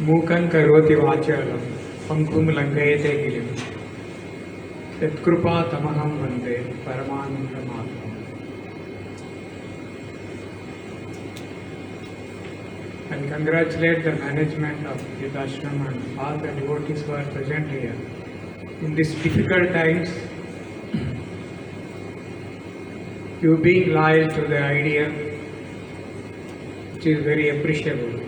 मूकं करोति वाचालं पंकुं लङ्घयते गिरिं यत्कृपातमहं वन्दे परमानन्दमाधवम्. And congratulate the management of Yudhashram and all the devotees who are present here. In these difficult times, you being loyal to the idea, which is very appreciable.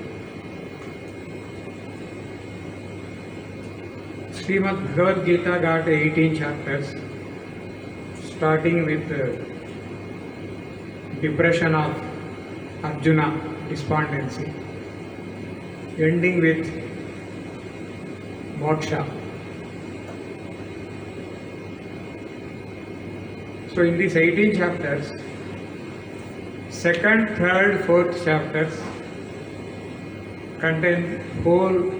Srimad Bhagavad Gita got 18 chapters, starting with depression of Arjuna, despondency, ending with moksha. So in these 18 chapters, second, third, fourth chapters contain whole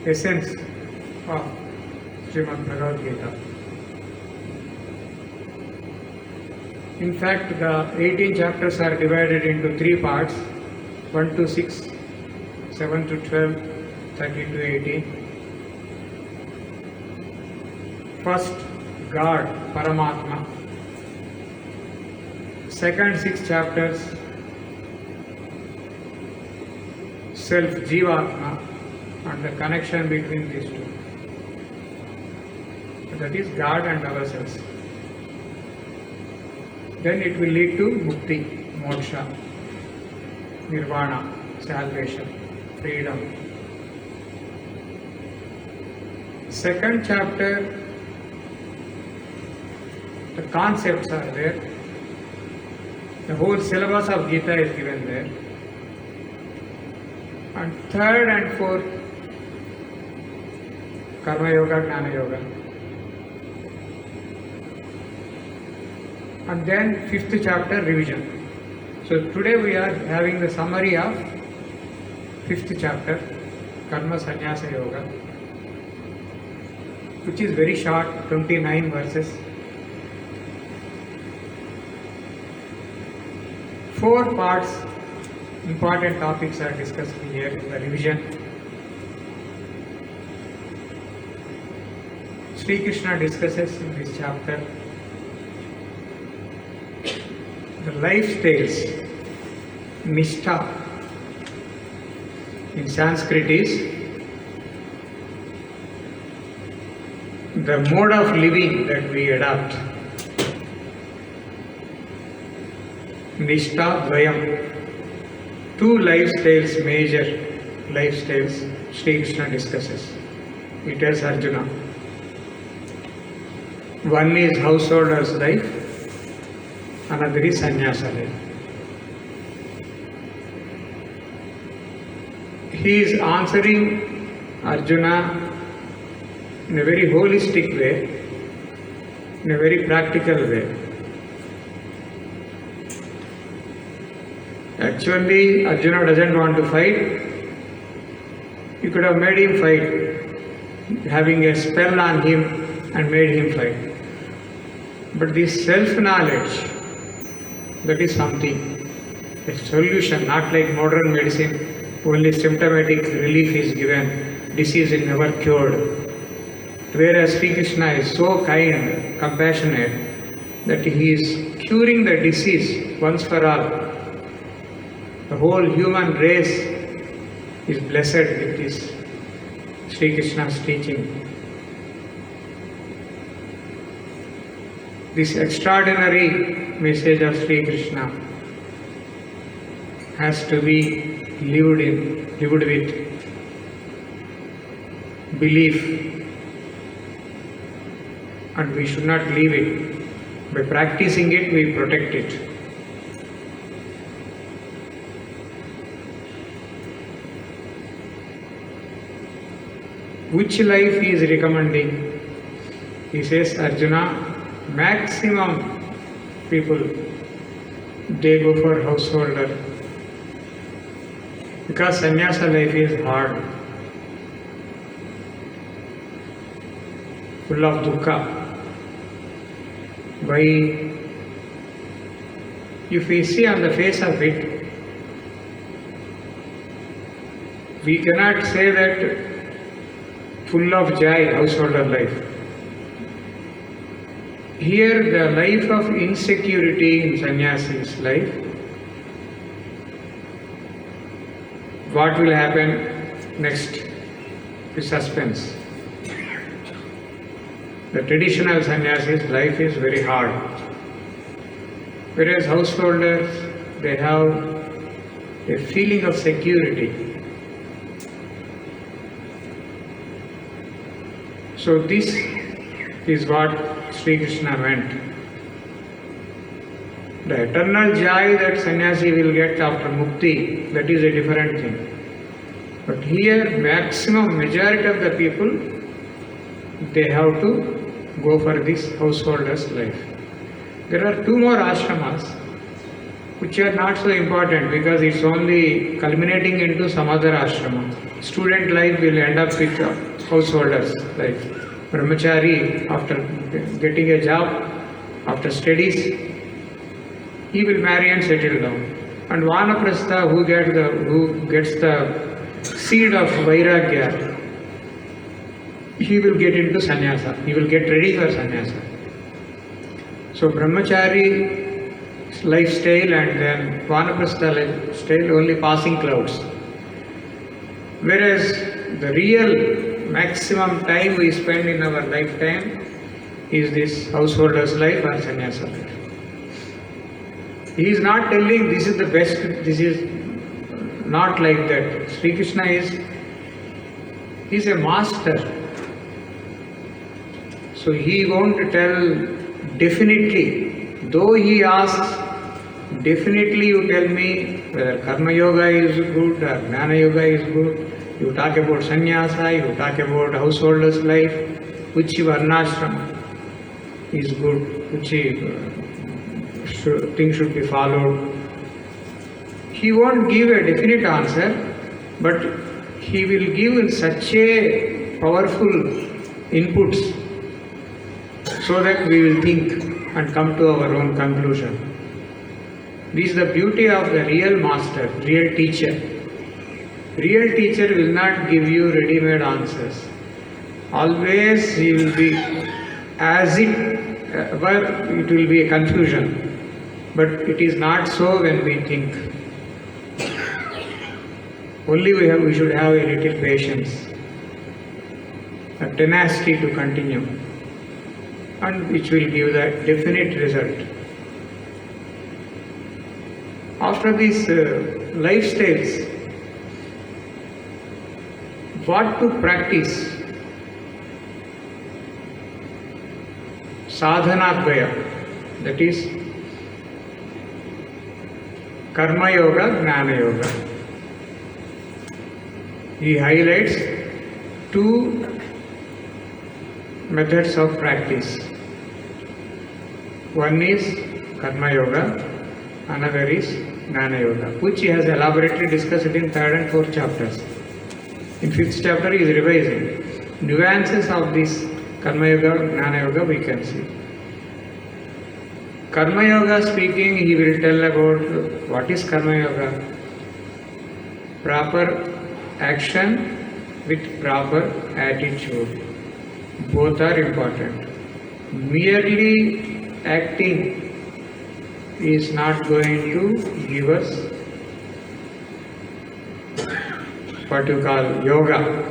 essence of Srimad Bhagavad Gita. In fact, the 18 chapters are divided into three parts: 1 to 6, 7 to 12, 13 to 18. First, God, Paramatma. Second 6 chapters, self, Jivatma, and the connection between these two. That is God and ourselves. Then it will lead to mukti, moksha, nirvana, salvation, freedom. Second chapter, the concepts are there. The whole syllabus of Gita is given there. And third and fourth, Karma Yoga, Jnana Yoga. And then fifth chapter, revision. So today we are having the summary of fifth chapter, Karma Sannyasa Yoga, which is very short, 29 verses. 4 parts, important topics are discussed here in the revision. Sri Krishna discusses in this chapter the lifestyles, nishtha. In Sanskrit is the mode of living that we adopt. Nishtha Dvayam. 2 lifestyles, major lifestyles, Sri Krishna discusses. He tells Arjuna. One is householder's life, another is sannyasa life. He is answering Arjuna in a very holistic way, in a very practical way. Actually, Arjuna doesn't want to fight. You could have made him fight, having a spell on him and made him fight. But this self-knowledge, that is something, a solution, not like modern medicine, only symptomatic relief is given, disease is never cured. Whereas Sri Krishna is so kind, compassionate, that he is curing the disease once for all. The whole human race is blessed with this Sri Krishna's teaching. This extraordinary message of Sri Krishna has to be lived with belief, and we should not leave it. By practicing it, we protect it. Which life he is recommending? He says, Arjuna, maximum people, they go for householder. Because sannyasa life is hard, full of dukkha. Why? If we see on the face of it, we cannot say that full of joy householder life. Here the life of insecurity in sannyasi's life. What will happen next is suspense. The traditional sannyasis life is very hard, whereas householders, they have a feeling of security. So this is what Sri Krishna meant. The eternal joy that sannyasi will get after mukti, that is a different thing. But here, majority of the people, they have to go for this householder's life. There are 2 more ashramas which are not so important because it's only culminating into some other ashrama. Student life will end up with householder's life. Brahmachari, after getting a job, after studies, he will marry and settle down. And Vanaprastha, who gets the seed of Vairagya, he will get into sannyasa. He will get ready for sannyasa. So Brahmachari lifestyle and then Vanaprastha lifestyle only passing clouds. Whereas the real maximum time we spend in our lifetime is this householder's life or sannyasa life. He is not telling this is the best, this is not like that. Sri Krishna is a master. So he won't tell definitely, though he asks, definitely you tell me whether Karma Yoga is good or Jnana Yoga is good. You talk about sannyasa, you talk about householder's life, which varnashram is good, which thing should be followed. He won't give a definite answer, but he will give in such a powerful inputs so that we will think and come to our own conclusion. This is the beauty of the real master, real teacher. Real teacher will not give you ready-made answers. Always he will be as it were, it will be a confusion. But it is not so when we think. Only we should have a little patience, a tenacity to continue, and which will give the definite result. After these lifestyles, what to practice? Sadhanadvaya, that is Karma Yoga, Jnana Yoga. He highlights 2 methods of practice. One is Karma Yoga, another is Jnana Yoga, which he has elaborately discussed in 3rd and 4th chapters. In 5th chapter he is revising. Nuances of this Karma Yoga, Jnana Yoga we can see. Karma Yoga speaking, he will tell about what is Karma Yoga. Proper action with proper attitude. Both are important. Merely acting is not going to give us what you call yoga.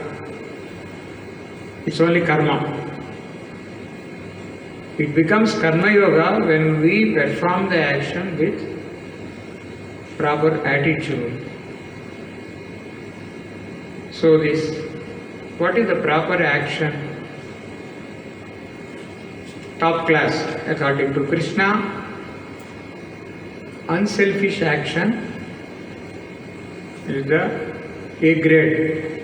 It's only karma. It becomes karma yoga when we perform the action with proper attitude. So what is the proper action? Top class, according to Krishna, unselfish action is the A grade.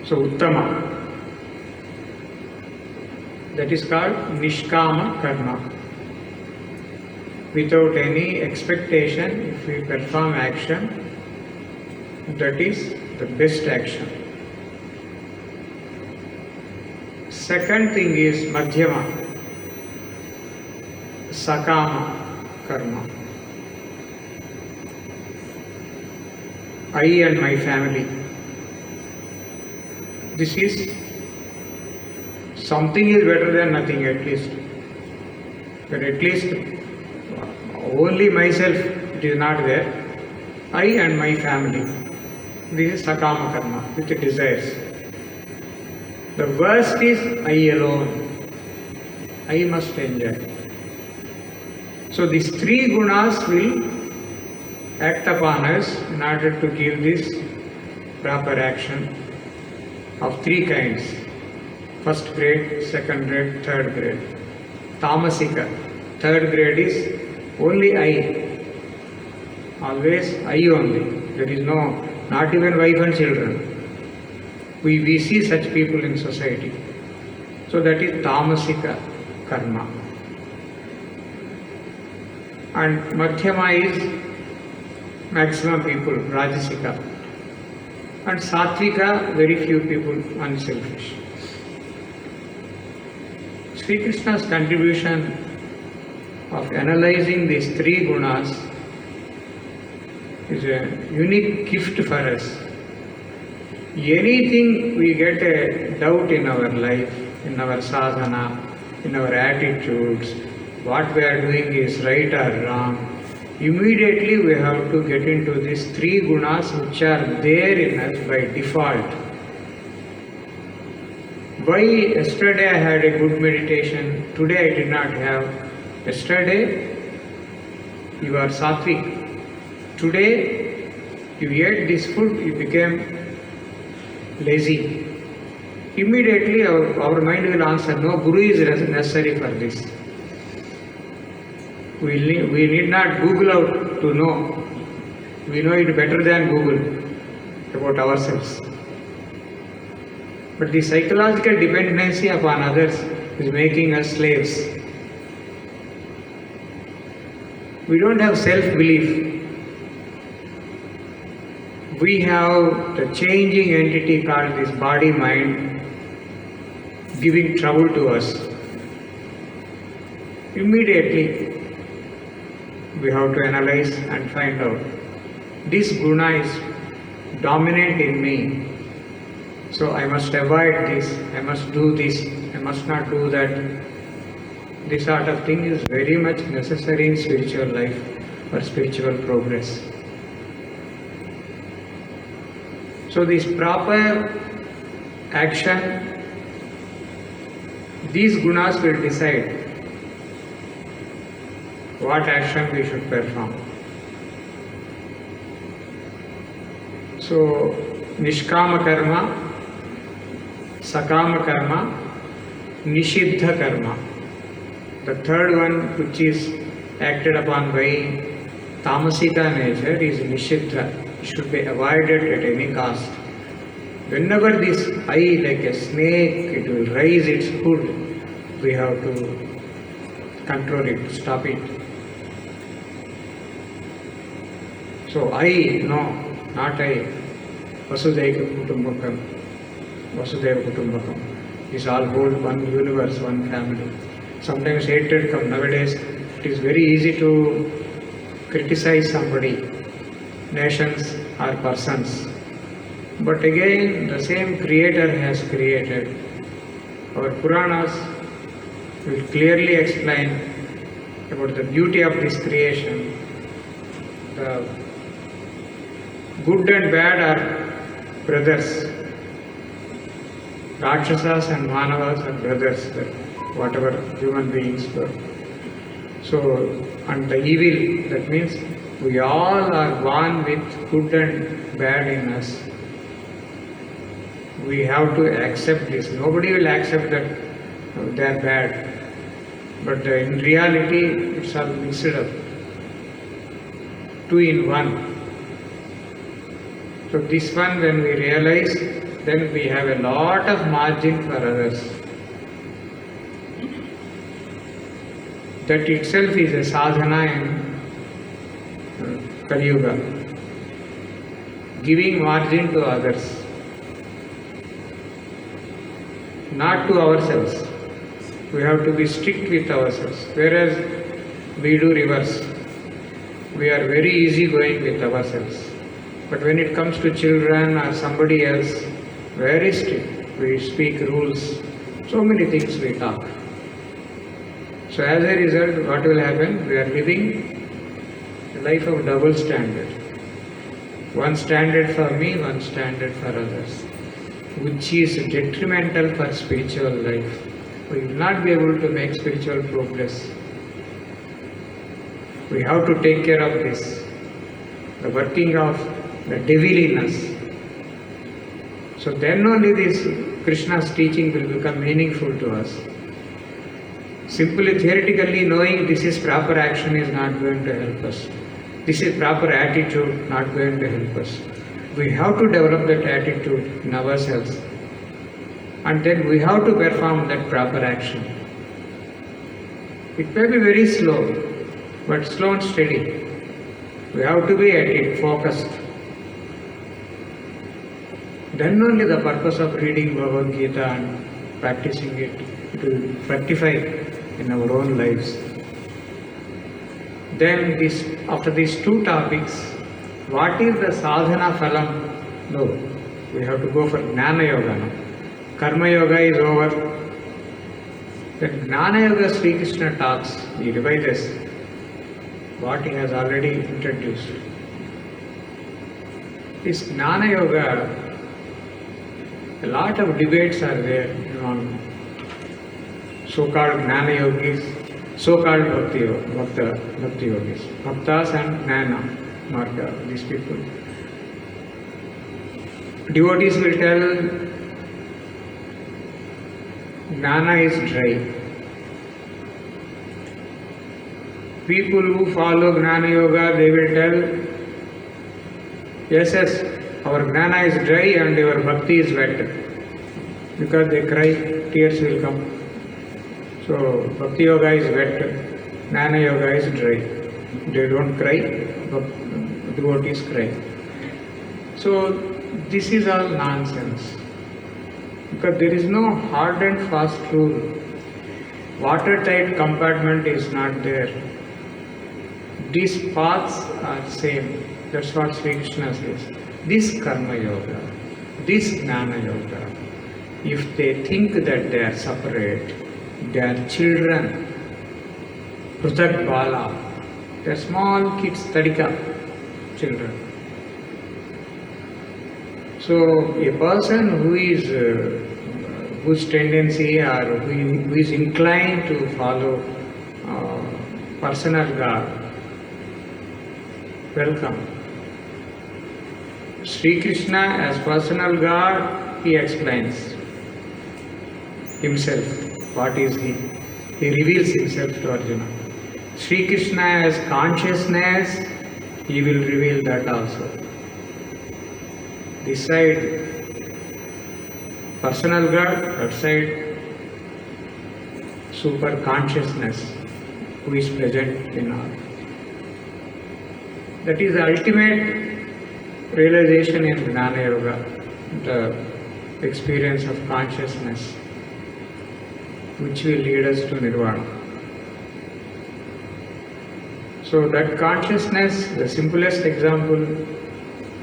So Uttama. That is called Nishkama Karma. Without any expectation, if we perform action, that is the best action. Second thing is Madhyama, Sakama Karma. I and my family. This is something is better than nothing at least. But at least only myself it is not there. I and my family. This is sakama karma with the desires. The worst is I alone. I must enjoy. So these three gunas will act upon us in order to give this proper action of three kinds. First grade, second grade, third grade. Tamasika. Third grade is only I. Always I only. There is no, not even wife and children. We see such people in society. So that is Tamasika karma. And Madhyama is maximum people, Rajasika. And Satvika, very few people, unselfish. Sri Krishna's contribution of analyzing these three gunas is a unique gift for us. Anything we get a doubt in our life, in our sadhana, in our attitudes, what we are doing is right or wrong, immediately we have to get into these three gunas which are there in us by default. Why yesterday I had a good meditation, today I did not have? Yesterday you are sattvic. Today you ate this food, you became lazy. Immediately our mind will answer, no, Guru is necessary for this. We need not Google out to know. We know it better than Google about ourselves. But the psychological dependency upon others is making us slaves. We don't have self-belief. We have the changing entity called this body-mind giving trouble to us. Immediately we have to analyze and find out. This guna is dominant in me. So I must avoid this, I must do this, I must not do that. This sort of thing is very much necessary in spiritual life for spiritual progress. So this proper action, these gunas will decide what action we should perform. So Nishkama karma, Sakama karma, Nishiddha karma. The third one, which is acted upon by Tamasika nature, is Nishiddha. It should be avoided at any cost. Whenever this I, like a snake, it will raise its hood, we have to control it, stop it. So I, no, not I. Vasudhaiva Kutumbakam. Vasudhaiva Kutumbakam. Is all whole one universe, one family. Sometimes hatred comes. Nowadays, it is very easy to criticize somebody, nations or persons. But again, the same Creator has created. Our Puranas will clearly explain about the beauty of this creation. The good and bad are brothers. Rakshasas and Manavas are brothers, whatever human beings were. So, and the evil, that means we all are born with good and bad in us. We have to accept this. Nobody will accept that they are bad. But in reality, it's all mixed up. Two in one. So this one, when we realize, then we have a lot of margin for others. That itself is a sadhana in Kali Yuga. Giving margin to others. Not to ourselves. We have to be strict with ourselves. Whereas we do reverse. We are very easy going with ourselves. But when it comes to children or somebody else, very strict. We speak rules, so many things we talk. So as a result, what will happen? We are living a life of double standard. One standard for me, one standard for others, which is detrimental for spiritual life. We will not be able to make spiritual progress. We have to take care of this, the working of the deviliness. So then only this Krishna's teaching will become meaningful to us. Simply theoretically knowing this is proper action is not going to help us. This is proper attitude, not going to help us. We have to develop that attitude in ourselves. And then we have to perform that proper action. It may be very slow, but slow and steady. We have to be at it, focused. Then only the purpose of reading Bhagavad Gita and practicing it, it will rectify in our own lives. Then after these two topics, what is the sadhana phalam? No, we have to go for Jnana Yoga now. Karma Yoga is over. Then Jnana Yoga Sri Krishna talks, he revises what he has already introduced. This Jnana Yoga, a lot of debates are there among so-called Jnana Yogis, so-called Bhakti Yogis, Bhaktas and Jnana Marga, these people. Devotees will tell Jnana is dry. People who follow Jnana Yoga, they will tell, yes, our Jnana is dry and your Bhakti is wet. Because they cry, tears will come. So, Bhakti Yoga is wet, Jnana Yoga is dry. They don't cry, but devotees cry. So, this is all nonsense. Because there is no hard and fast rule. Watertight compartment is not there. These paths are same. That's what Sri Krishna says. This Karma Yoga, this Jnana Yoga, if they think that they are separate, they are children, Pruthak Bala, they are small kids, Tadika children. So a person whose tendency or who is inclined to follow personal God, welcome. Sri Krishna as personal God, he explains himself. What is he? He reveals himself to Arjuna. Sri Krishna as consciousness, he will reveal that also. This side, personal God, that side, super consciousness, who is present in all. That is the ultimate realization in Jnana Yoga, the experience of consciousness, which will lead us to Nirvana. So that consciousness, the simplest example,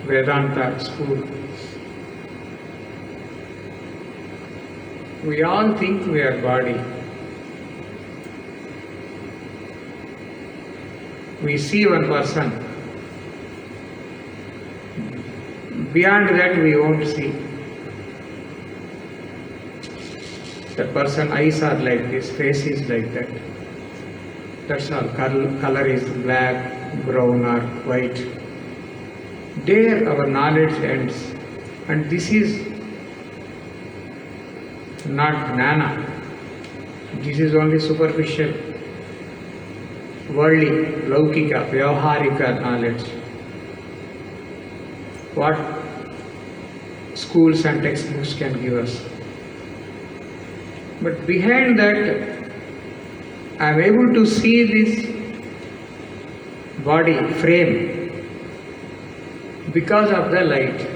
Vedanta school. We all think we are body. We see one person. Beyond that we won't see. The person eyes are like this, face is like that. That's all. Color is black, brown or white. There our knowledge ends. And this is not Jnana. This is only superficial, worldly, laukika, vyavaharika knowledge. What schools and textbooks can give us. But behind that, I am able to see this body, frame, because of the light.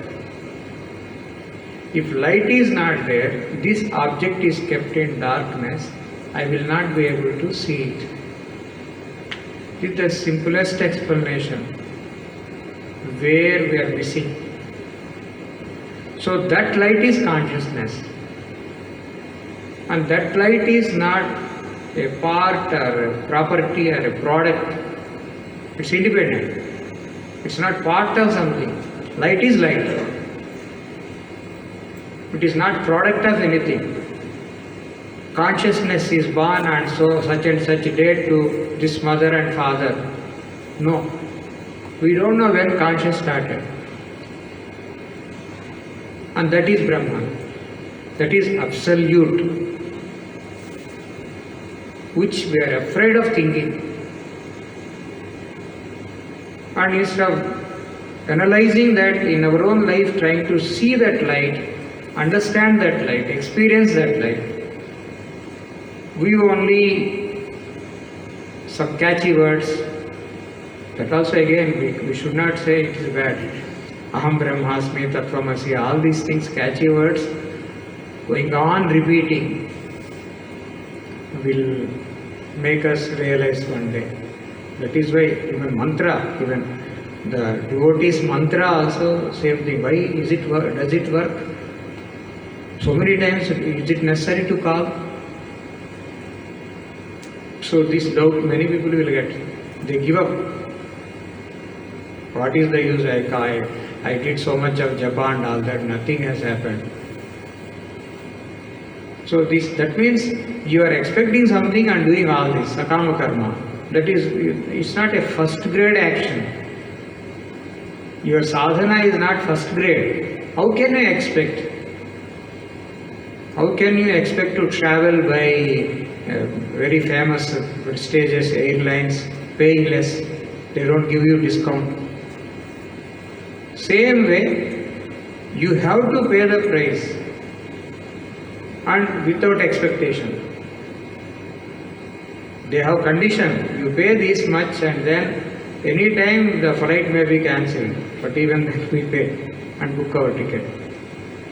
If light is not there, this object is kept in darkness, I will not be able to see it. This is the simplest explanation. where we are missing. So that light is consciousness. And that light is not a part or a property or a product. It's independent. It's not part of something. Light is light. It is not product of anything. Consciousness is born and so such and such date to this mother and father. No. We don't know when conscious started. And that is Brahman. That is absolute, which we are afraid of thinking. And instead of analyzing that in our own life, trying to see that light, understand that light, experience that light, we only some catchy words. That also again we should not say it is bad. Aham Brahmasmi, Tattvamasi, all these things, catchy words, going on repeating will make us realize one day. That is why even mantra, even the devotees mantra also same thing. Why is it work? Does it work? So many times is it necessary to call? So this doubt many people will get. They give up. What is the use? I did so much of japa and all that, nothing has happened. So that means you are expecting something and doing all this, sakama karma. That is, it's not a first grade action. Your sadhana is not first grade. How can you expect? How can you expect to travel by very famous stages, airlines, paying less? They don't give you discount. Same way, you have to pay the price and without expectation. They have condition, you pay this much and then any time the flight may be cancelled, but even then we pay and book our ticket.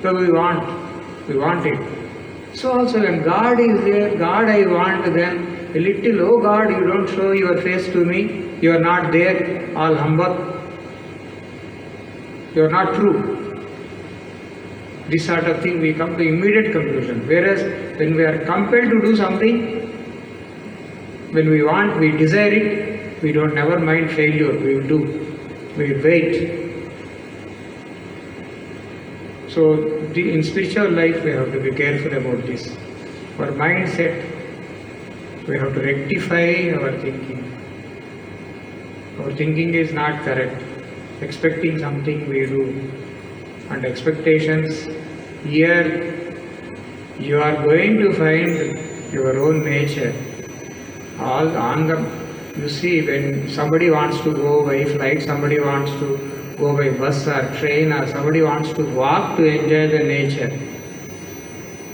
So we want it. So also when God is there, God I want, then a little, oh God, you don't show your face to me, you are not there, all humbug, you are not true. This sort of thing we come to immediate conclusion. Whereas when we are compelled to do something, when we want, we desire it, we don't never mind failure, we will do, we will wait. So in spiritual life we have to be careful about this. Our mindset, we have to rectify our thinking. Our thinking is not correct. Expecting something we do. And expectations, here you are going to find your own nature. All on the, you see, when somebody wants to go by flight, somebody wants to go by bus or train, or somebody wants to walk to enjoy the nature.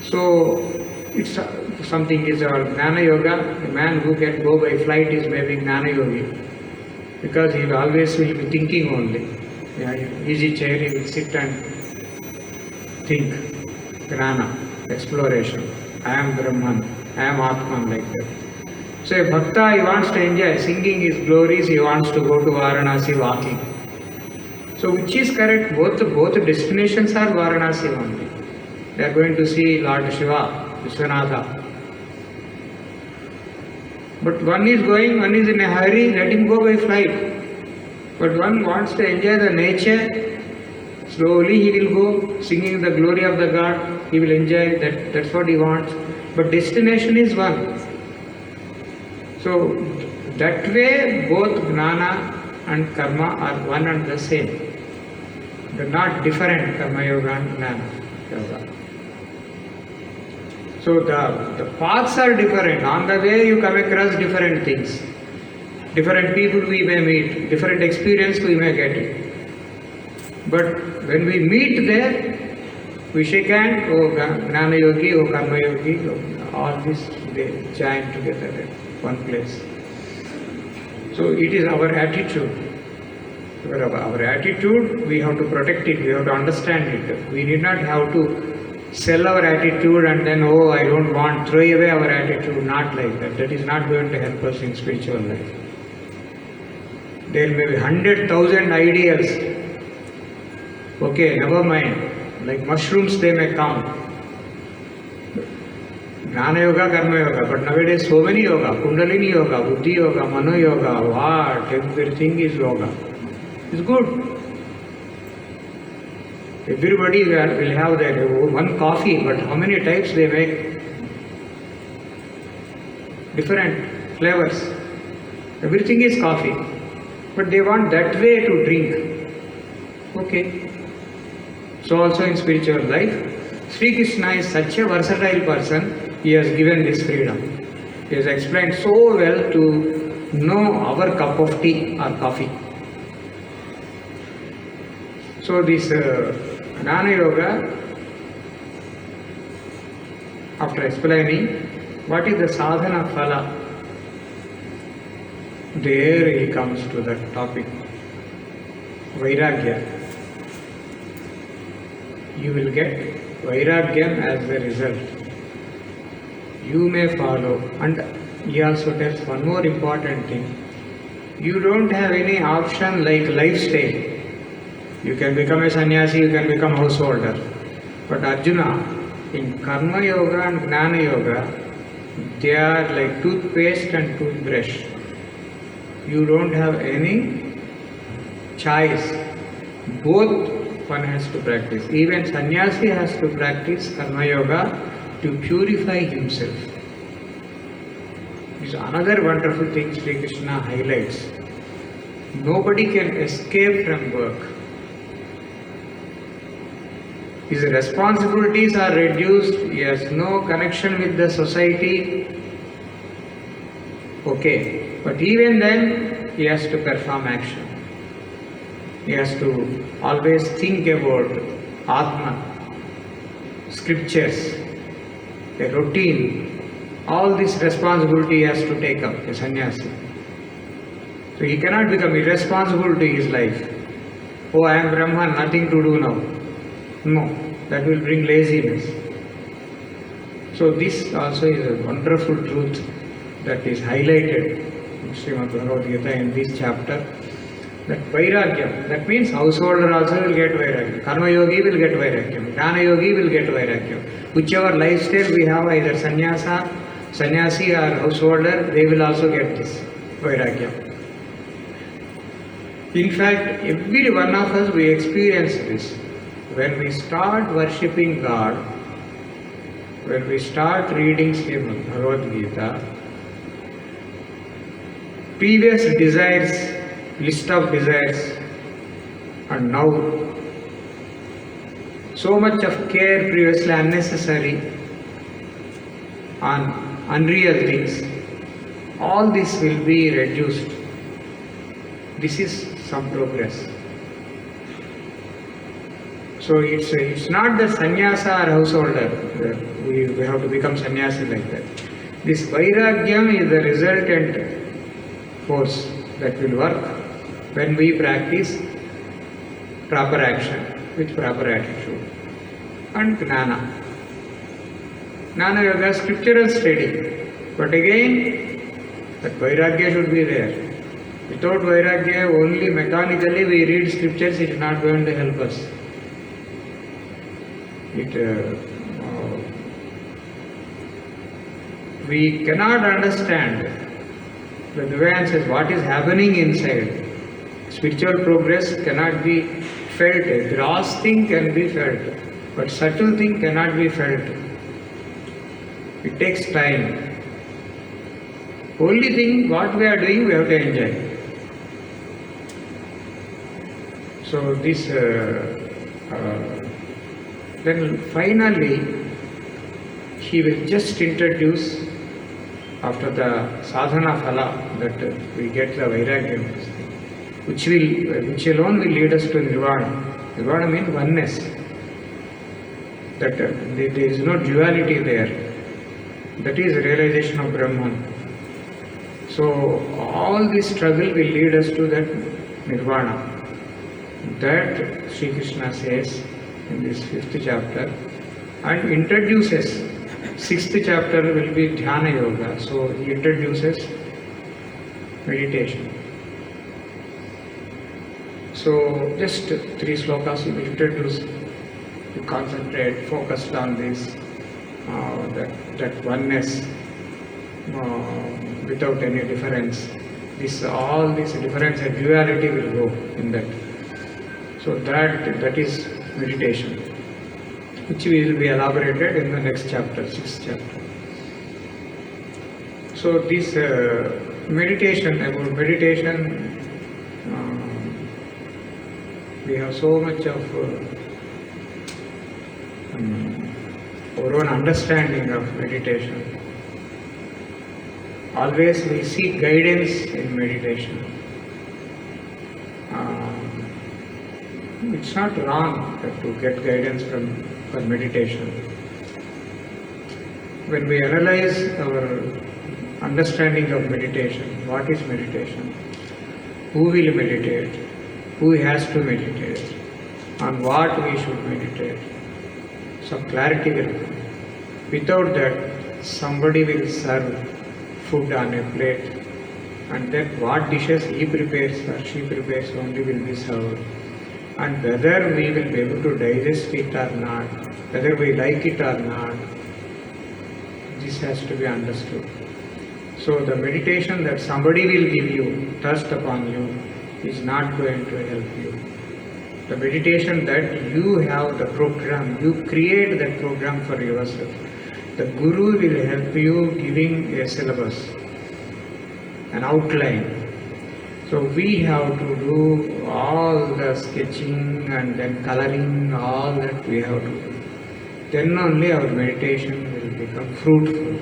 So it's something is our Gnana Yoga. A man who can go by flight is maybe Gnana Yogi, because he always will be thinking only. Yeah, easy chair, he will sit and think. Gnana, exploration. I am Brahman, I am Atman, like that. So a bhakta, he wants to enjoy singing his glories, he wants to go to Varanasi walking. So which is correct? Both destinations are Varanasi only. They are going to see Lord Shiva, Vishwanatha. But one is going, one is in a hurry, let him go by flight. But one wants to enjoy the nature, slowly he will go, singing the glory of the God, he will enjoy that, that's what he wants. But destination is one. So that way both Gnana and Karma are one and the same. They are not different, Karma Yoga and Gnana Yoga. So the paths are different. On the way you come across different things. Different people we may meet, different experience we may get it. But when we meet there, we shake hand, oh Gnana Yogi, oh Karma Yogi, all this they join together at one place. So it is our attitude. Our attitude, we have to protect it, we have to understand it. We need not have to sell our attitude and then, oh, I don't want, throw away our attitude, not like that. That is not going to help us in spiritual life. There may be 100,000 ideas. Okay, never mind. Like mushrooms, they may come. Jnana yoga, karma yoga, but nowadays so many yoga, kundalini yoga, buddhi yoga, mano yoga, what, everything is yoga. It's good. Everybody will have their one coffee, but how many types they make? Different flavors. Everything is coffee, but they want that way to drink. Okay. So also in spiritual life, Sri Krishna is such a versatile person. He has given this freedom. He has explained so well to know our cup of tea or coffee. So this Jnana Yoga, after explaining what is the sadhana phala, there he comes to that topic, Vairagya. You will get Vairagyam as the result. You may follow. And he also tells one more important thing. You don't have any option like lifestyle. You can become a sannyasi, you can become householder. But Arjuna, in Karma Yoga and Jnana Yoga, they are like toothpaste and toothbrush. You don't have any choice. Both one has to practice. Even sannyasi has to practice Karma Yoga to purify himself. This is another wonderful thing Sri Krishna highlights. Nobody can escape from work. His responsibilities are reduced. He has no connection with the society. Okay, but even then he has to perform action. He has to always think about Atma, scriptures, a routine. All this responsibility he has to take up, a sannyasi. So he cannot become irresponsible to his life. Oh, I am Brahman, nothing to do now. No, that will bring laziness. So this also is a wonderful truth that is highlighted in Srimad Bhagavad Gita in this chapter. That Vairagyam, that means householder also will get Vairagyam. Karma Yogi will get Vairagyam. Jnana Yogi will get Vairagyam. Whichever lifestyle we have, either sannyasi or householder, they will also get this Vairagyam. In fact, every one of us, we experience this. When we start worshipping God, when we start reading Srimad Bhagavad Gita, previous desires, list of desires, and now so much of care previously unnecessary on unreal things, all this will be reduced. This is some progress. So it's not the sannyasa or householder, we have to become sannyasi like that. This Vairagyam is the resultant force that will work when we practice proper action with proper attitude. And Jnana. Jnana Yoga, scriptural study. But again, that Vairagya should be there. Without Vairagya, only mechanically we read scriptures, it is not going to help us. We cannot understand the nuances, what is happening inside. Spiritual progress cannot be felt. A gross thing can be felt, but subtle thing cannot be felt. It takes time. Only thing, what we are doing, we have to enjoy. So this, then finally, he will just introduce, after the sadhana phala, that we get the Vairagyam, which alone will lead us to Nirvana. Nirvana means oneness. That there is no duality there. That is realization of Brahman. So all this struggle will lead us to that Nirvana. That Sri Krishna says in this 5th chapter, and introduces. 6th chapter will be Dhyana Yoga. So he introduces meditation. So just 3 slokas you will to concentrate, focused on this, that oneness without any difference. All this difference and duality will go in that. So that is meditation, which will be elaborated in the next chapter, 6th chapter. So this meditation, we have so much of our own understanding of meditation. Always we seek guidance in meditation. It's not wrong to get guidance for meditation. When we analyze our understanding of meditation, what is meditation? Who will meditate? Who has to meditate? On what we should meditate? Some clarity will come. Without that, somebody will serve food on a plate, and then what dishes he prepares or she prepares only will be served. And whether we will be able to digest it or not, whether we like it or not, this has to be understood. So the meditation that somebody will give you, thrust upon you, is not going to help you. The meditation that you have the program, you create that program for yourself. The Guru will help you giving a syllabus, an outline. So we have to do all the sketching and then coloring, all that we have to do. Then only our meditation will become fruitful.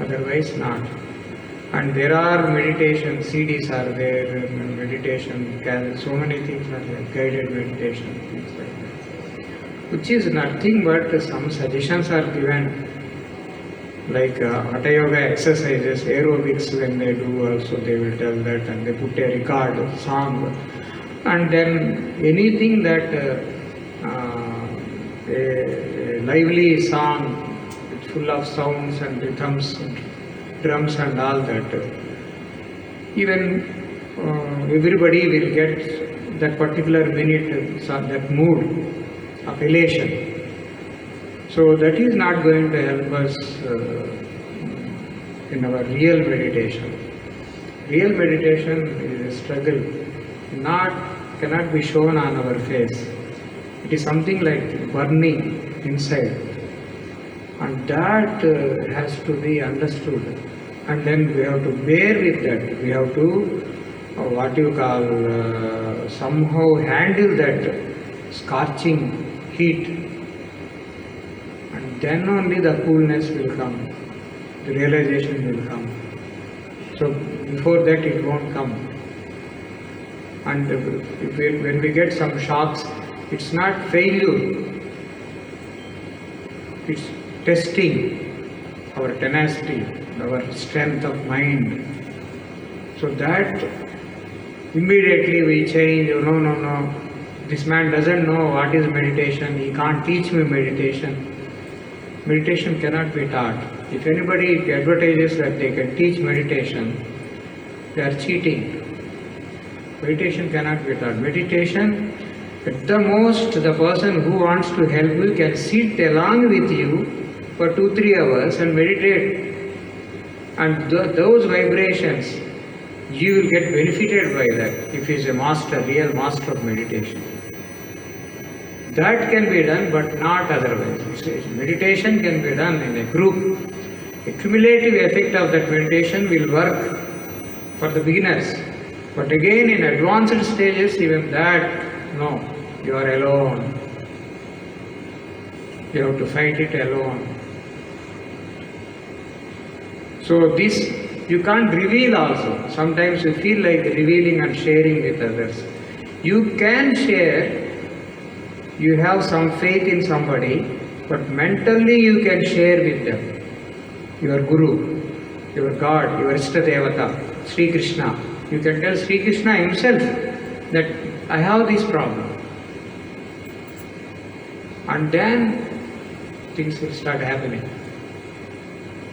Otherwise not. And there are meditation CDs are there, meditation, so many things are there, guided meditation, things like that. Which is nothing but some suggestions are given, like Hatha Yoga exercises, aerobics when they do also they will tell that, and they put a record, song, and then anything that a lively song, full of sounds and rhythms, drums and all that, even everybody will get that particular minute, that mood of elation. So that is not going to help us in our real meditation. Real meditation is a struggle, cannot be shown on our face. It is something like burning inside, and that has to be understood. And then we have to bear with that. We have to somehow handle that scorching heat, and then only the coolness will come, the realization will come. So before that it won't come. And when we get some shocks, it's not failure, it's testing our tenacity, our strength of mind. So that immediately we change. No, this man doesn't know what is meditation, he can't teach me meditation. Meditation cannot be taught. If anybody advertises that they can teach meditation, they are cheating. Meditation cannot be taught. Meditation, at the most, the person who wants to help you can sit along with you for 2-3 hours and meditate. And those vibrations, you will get benefited by that if he is a master, real master of meditation. That can be done, but not otherwise. Meditation can be done in a group. A cumulative effect of that meditation will work for the beginners. But again, in advanced stages, even that, no, you are alone. You have to fight it alone. So this, you can't reveal also. Sometimes you feel like revealing and sharing with others. You can share. You have some faith in somebody, but mentally you can share with them. Your Guru, your God, your Ishta Devata, Sri Krishna. You can tell Sri Krishna himself that I have this problem. And then things will start happening.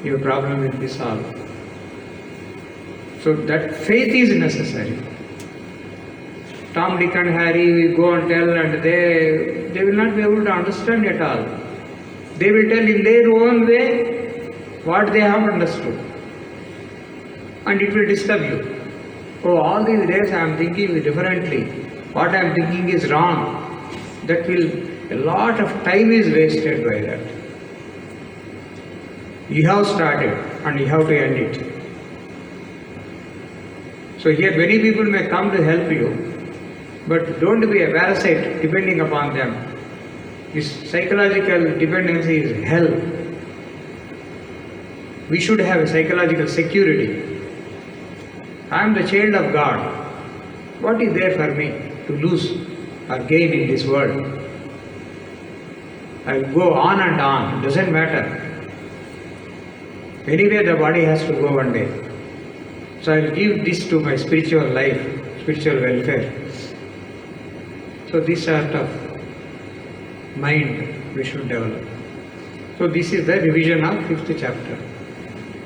Your problem will be solved. So that faith is necessary. Tom, Dick and Harry, we go and tell, and they will not be able to understand at all. They will tell in their own way what they have understood. And it will disturb you. Oh, all these days I am thinking differently. What I am thinking is wrong. A lot of time is wasted by that. You have started and you have to end it. So here many people may come to help you, but don't be a parasite depending upon them. This psychological dependency is hell. We should have a psychological security. I am the child of God. What is there for me to lose or gain in this world? I will go on and on. It doesn't matter. Anyway, the body has to go one day. So I will give this to my spiritual life, spiritual welfare. So this sort of mind we should develop. So this is the revision of 5th chapter.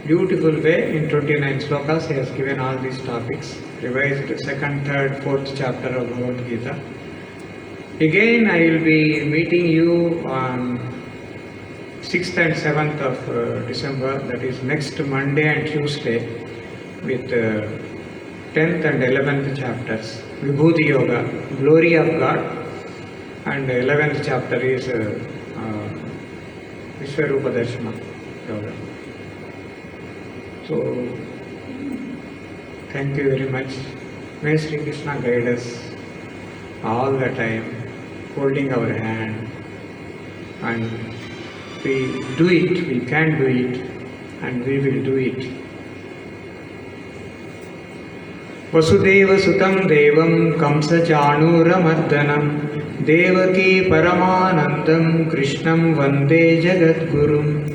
Beautiful way in 29 slokas he has given all these topics. Revised 2nd, 3rd, 4th chapter of Bhagavad Gita. Again I will be meeting you on 6th and 7th of December, that is next Monday and Tuesday, with 10th and 11th chapters. Vibhuti Yoga, Glory of God, and 11th chapter is Vishwarupa Darshana Yoga. So, thank you very much. May Sri Krishna guide us all the time, holding our hand, and we do it, we can do it, and we will do it. Vasudeva Sutam Devam Kamsa Chanuramardanam Devaki Paramanandam Krishnam Vande Jagadgurum